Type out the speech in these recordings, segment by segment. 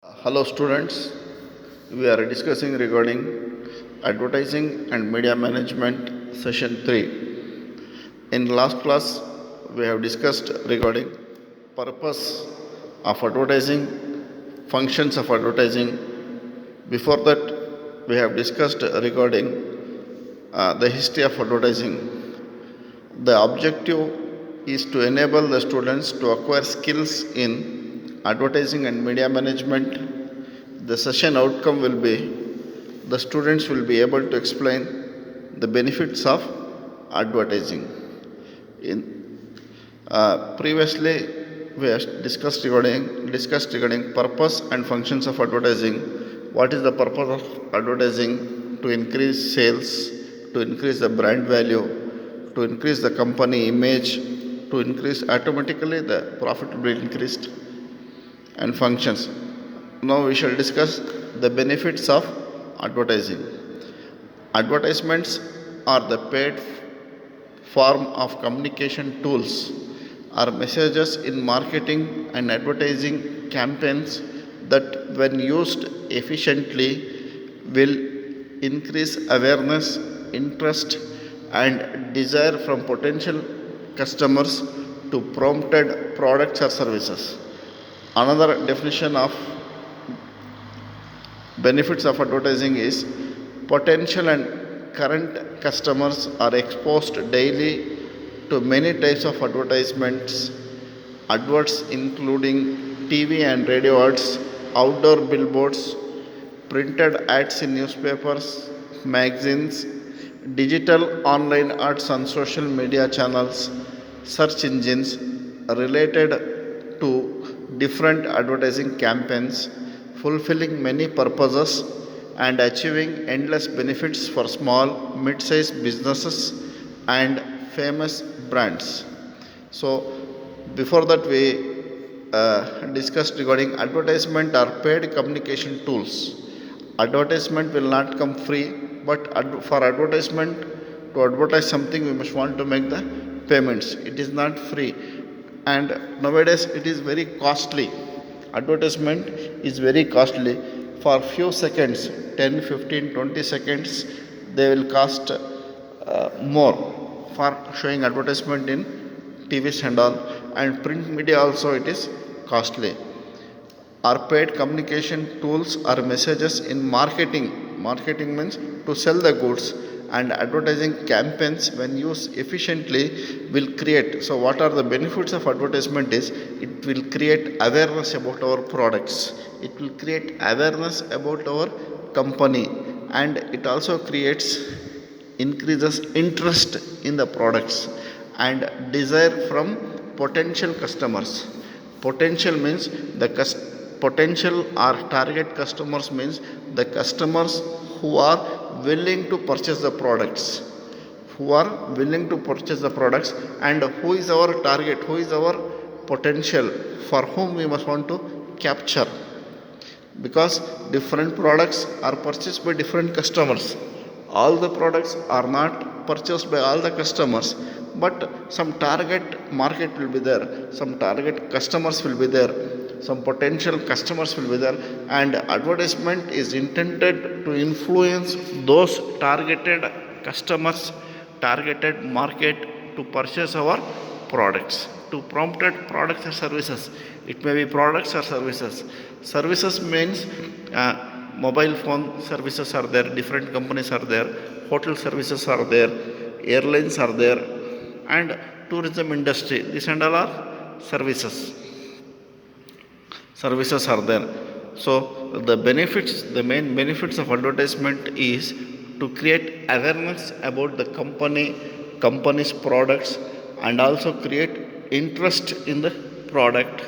Hello students, we are discussing regarding advertising and media management session 3. In last class we have discussed regarding purpose of advertising, functions of advertising. Before that we have discussed regarding the history of advertising. The objective is to enable the students to acquire skills in advertising and media management. The session outcome will be the students will be able to explain the benefits of advertising. Previously, we have discussed regarding purpose and functions of advertising. What is the purpose of advertising? To increase sales, to increase the brand value, to increase the company image, to increase automatically the profit will be increased, and functions. Now we shall discuss the benefits of advertising. Advertisements are the paid form of communication tools or messages in marketing and advertising campaigns that, when used efficiently, will increase awareness, interest, and desire from potential customers to prompted products or services. Another definition of benefits of advertising is potential and current customers are exposed daily to many types of advertisements, adverts including TV and radio ads, outdoor billboards, printed ads in newspapers, magazines, digital online ads on social media channels, search engines related to different advertising campaigns, fulfilling many purposes and achieving endless benefits for small, mid sized businesses and famous brands. So, before that, we discussed regarding advertisement or paid communication tools. Advertisement will not come free, but for advertisement, to advertise something, we must want to make the payments. It is not free, and nowadays it is very costly. Advertisement is very costly. For few seconds, 10, 15, 20 seconds, they will cost more for showing advertisement in TVs and all, and print media also it is costly. Are paid communication tools or messages in marketing. Marketing means to sell the goods, and advertising campaigns, when used efficiently, will create. So what are the benefits of advertisement is it will create awareness about our products, it will create awareness about our company, and it also creates increases interest in the products and desire from potential customers. Potential means the potential or target customers means the customers who are willing to purchase the products, who are willing to purchase the products. And who is our target, who is our potential, for whom we must want to capture, because different products are purchased by different customers. All the products are not purchased by all the customers, but some target market will be there, some target customers will be there, some potential customers will be there, and advertisement is intended to influence those targeted customers, targeted market, to purchase our products, to prompted products or services. It may be products or services. Services means mobile phone services are there, different companies are there, hotel services are there, airlines are there, and tourism industry. These and all are services. Services are there. So the benefits, the main benefits of advertisement is to create awareness about the company's products, and also create interest in the product,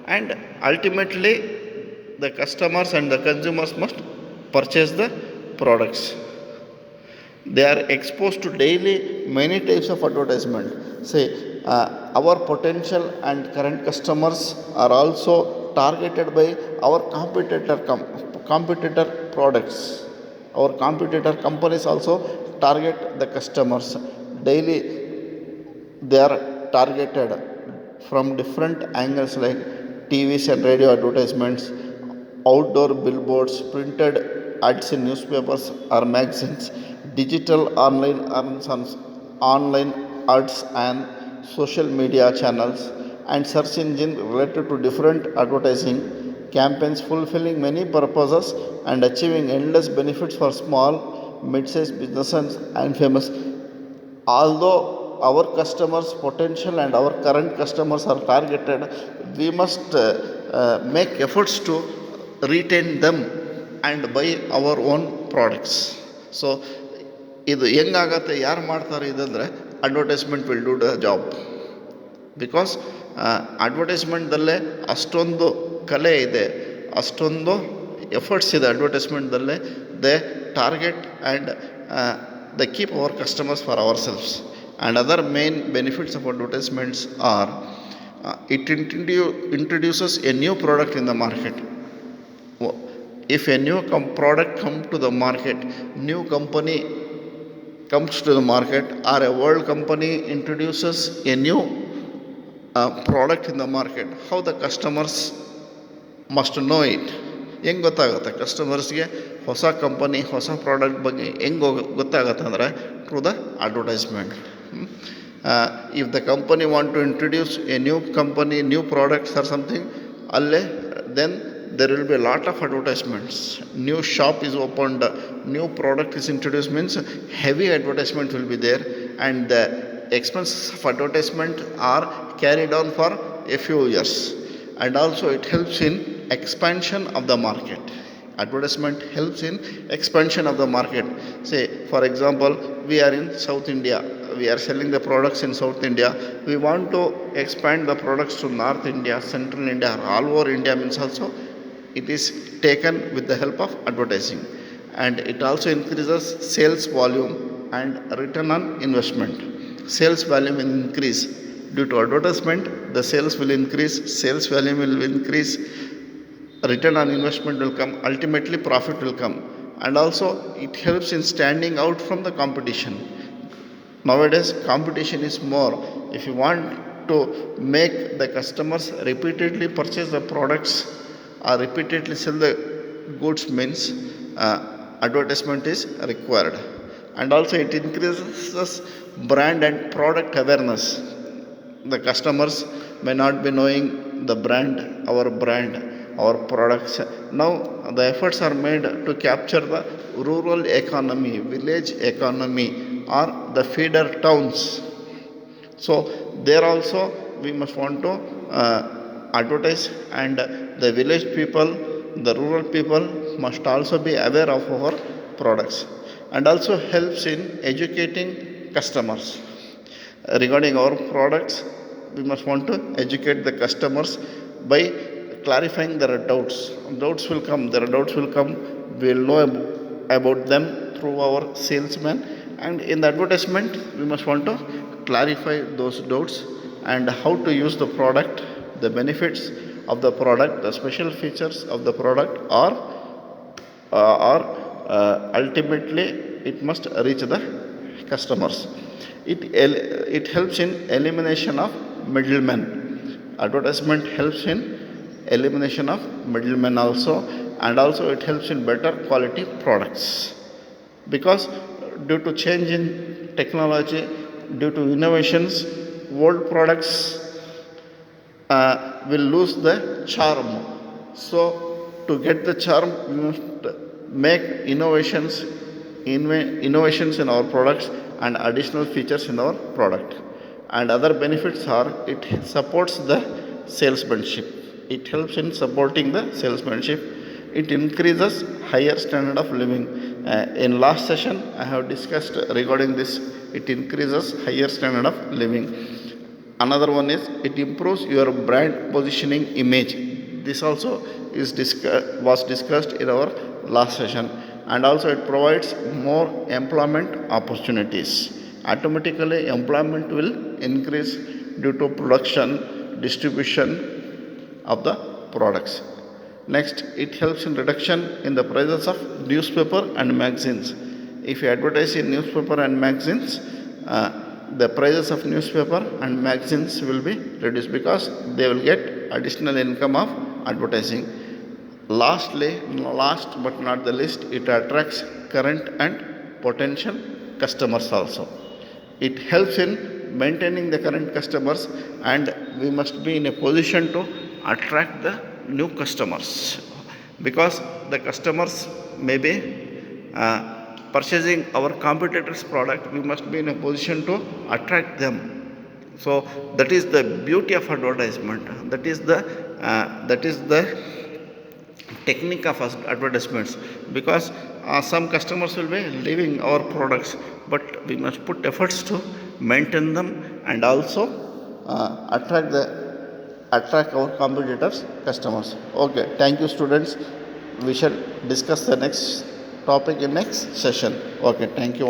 and ultimately the customers and the consumers must purchase the products. They are exposed to daily many types of advertisement. Say our potential and current customers are also targeted by our competitor products. Our competitor companies also target the customers daily. They are targeted from different angles like TVs and radio advertisements, outdoor billboards, printed ads in newspapers or magazines, digital online ads and social media channels, and search engine related to different advertising campaigns fulfilling many purposes and achieving endless benefits for small, mid-sized businesses and famous. Although our customers potential and our current customers are targeted, we must make efforts to retain them and buy our own products. So ಇದು ಹೆಂಗಾಗತ್ತೆ, ಯಾರು ಮಾಡ್ತಾರೆ ಇದಂದರೆ advertisement will do the job. Because ಅಡ್ವರ್ಟೈಸ್ಮೆಂಟ್ದಲ್ಲೇ ಅಷ್ಟೊಂದು ಕಲೆ ಇದೆ, ಅಷ್ಟೊಂದು ಎಫರ್ಟ್ಸ್ ಇದೆ ಅಡ್ವರ್ಟೈಸ್ಮೆಂಟ್ದಲ್ಲೇ. They target and they keep our customers for ourselves. And other main benefits of advertisements are it introduces a new product in the market. If a new product comes to the market, new company comes to the market, or a world company introduces a new product in the market, how the customers must know it. ಹೆಂಗೆ ಗೊತ್ತಾಗುತ್ತೆ ಕಸ್ಟಮರ್ಸ್ಗೆ ಹೊಸ company ಹೊಸ product ಬಗ್ಗೆ ಹೆಂಗೆ ಗೊತ್ತಾಗತ್ತೆ ಅಂದರೆ through the advertisement. If the company want to introduce a new company, new products or something, ಅಲ್ಲೇ then there will be a lot of advertisements. New shop is opened, new product is introduced, means heavy advertisement will be there, and the expenses of advertisement are carried on for a few years. And also it helps in expansion of the market. Advertisement helps in expansion of the market. Say for example, we are in South India, we are selling the products in South India, we want to expand the products to North India, Central India, all over India, means also it is taken with the help of advertising. And it also increases sales volume and return on investment. Sales volume will increase due to advertisement, the sales will increase, sales volume will increase, return on investment will come, ultimately profit will come. And also it helps in standing out from the competition. Nowadays competition is more. If you want to make the customers repeatedly purchase the products or repeatedly sell the goods, means advertisement is required. And also it increases brand and product awareness. The customers may not be knowing the brand, our products. Now the efforts are made to capture the rural economy, village economy, or the feeder towns. So there also we must want to advertise, and the village people, the rural people must also be aware of our products. And also helps in educating customers regarding our products. We must want to educate the customers by clarifying their doubts. Doubts will come, we will know about them through our salesman. And in the advertisement we must want to clarify those doubts and how to use the product, the benefits of the product, the special features of the product, or ultimately it must reach the customers. It helps in elimination of middlemen. Advertisement helps in elimination of middlemen also. And also it helps in better quality products, because due to change in technology, due to innovations, old products will lose the charm. So to get the charm, we must make innovations in our products and additional features in our product. And other benefits are it supports the salesmanship. It helps in supporting the salesmanship. It increases higher standard of living. In last session I have discussed regarding this. It increases higher standard of living. Another one is it improves your brand positioning image. This also was discussed in our last session. And also it provides more employment opportunities. Automatically employment will increase due to production, distribution of the products. Next, it helps in reduction in the prices of newspaper and magazines. If you advertise in newspaper and magazines, the prices of newspaper and magazines will be reduced, because they will get additional income of advertising. Lastly, last but not the least, it attracts current and potential customers also. It helps in maintaining the current customers, and we must be in a position to attract the new customers, because the customers may be purchasing our competitors product. We must be in a position to attract them. So that is the beauty of advertisement. That is the technique of advertisements, because some customers will be leaving our products, but we must put efforts to maintain them, and also attract our competitors customers. Okay, thank you students. We shall discuss the next topic in next session. Okay, thank you.